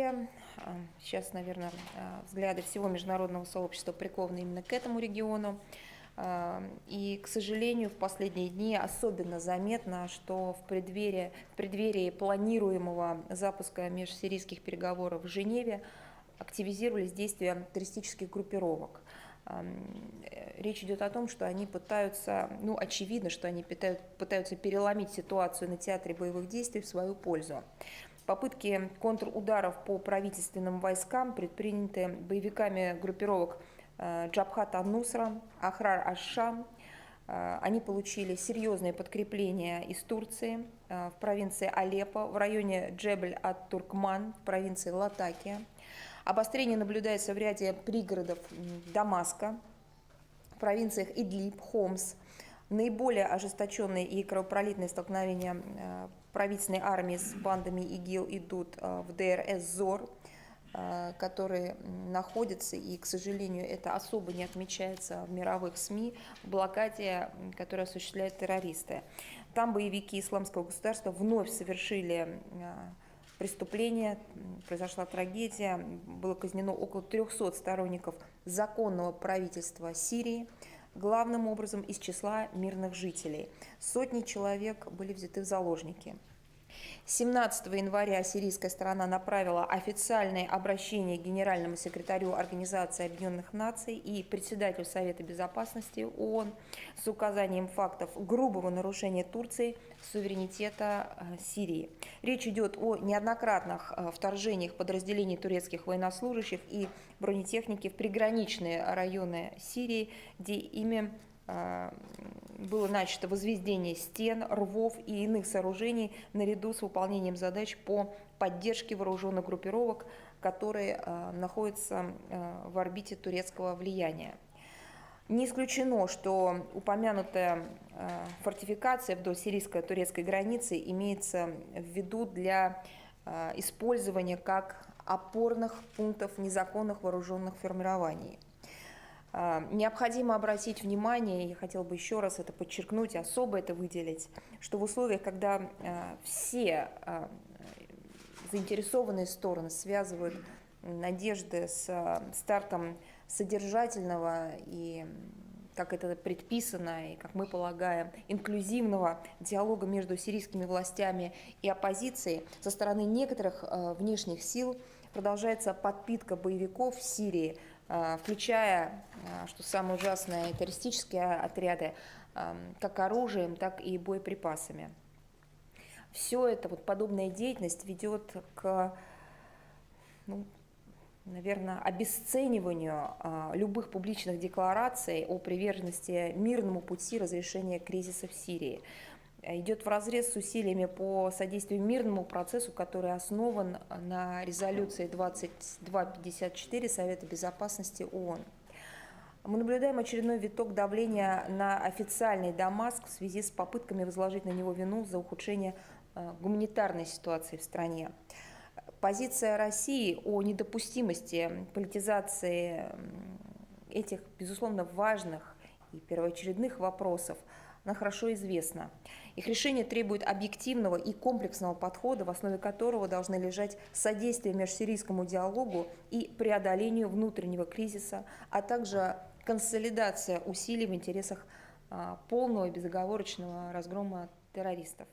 Сирия. Сейчас, наверное, взгляды всего международного сообщества прикованы именно к этому региону. И, к сожалению, в последние дни особенно заметно, что в преддверии планируемого запуска межсирийских переговоров в Женеве активизировались действия террористических группировок. Речь идет о том, что они пытаются, очевидно, что они пытаются переломить ситуацию на театре боевых действий в свою пользу. Попытки контрударов по правительственным войскам предприняты боевиками группировок Джабхат ан-Нусра, Ахрар аш-Шам. Они получили серьезные подкрепления из Турции в провинции Алеппо, в районе Джебель-ат-Туркман, в провинции Латакия. Обострение наблюдается в ряде пригородов Дамаска, в провинциях Идлиб, Хомс. Наиболее ожесточенные и кровопролитные столкновения правительственной армии с бандами ИГИЛ идут в Дейр-эз-Зор, которые находятся, и, к сожалению, это особо не отмечается в мировых СМИ, в блокаде, которую осуществляют террористы. Там боевики Исламского государства вновь совершили преступление, произошла трагедия, было казнено около 300 сторонников законного правительства Сирии, главным образом из числа мирных жителей. Сотни человек были взяты в заложники. 17 января сирийская сторона направила официальное обращение к генеральному секретарю Организации Объединенных Наций и председателю Совета Безопасности ООН с указанием фактов грубого нарушения Турции суверенитета Сирии. Речь идет о неоднократных вторжениях подразделений турецких военнослужащих и бронетехники в приграничные районы Сирии, где ими было начато возведение стен, рвов и иных сооружений наряду с выполнением задач по поддержке вооруженных группировок, которые находятся в орбите турецкого влияния. Не исключено, что упомянутая фортификация вдоль сирийско-турецкой границы имеется в виду для использования как опорных пунктов незаконных вооруженных формирований. Необходимо обратить внимание, я хотела бы еще раз это подчеркнуть, особо это выделить, что в условиях, когда все заинтересованные стороны связывают надежды с стартом содержательного и, как это предписано, и, как мы полагаем, инклюзивного диалога между сирийскими властями и оппозицией, со стороны некоторых внешних сил продолжается подпитка боевиков в Сирии, включая, что самое ужасное, террористические отряды, как оружием, так и боеприпасами. Все это, подобная деятельность ведет к, наверное, обесцениванию любых публичных деклараций о приверженности мирному пути разрешения кризиса в Сирии. Идет вразрез с усилиями по содействию мирному процессу, который основан на резолюции 2254 Совета Безопасности ООН. Мы наблюдаем очередной виток давления на официальный Дамаск в связи с попытками возложить на него вину за ухудшение гуманитарной ситуации в стране. Позиция России о недопустимости политизации этих, безусловно, важных и первоочередных вопросов, она хорошо известна. Их решение требует объективного и комплексного подхода, в основе которого должны лежать содействие межсирийскому диалогу и преодолению внутреннего кризиса, а также консолидация усилий в интересах полного и безоговорочного разгрома террористов.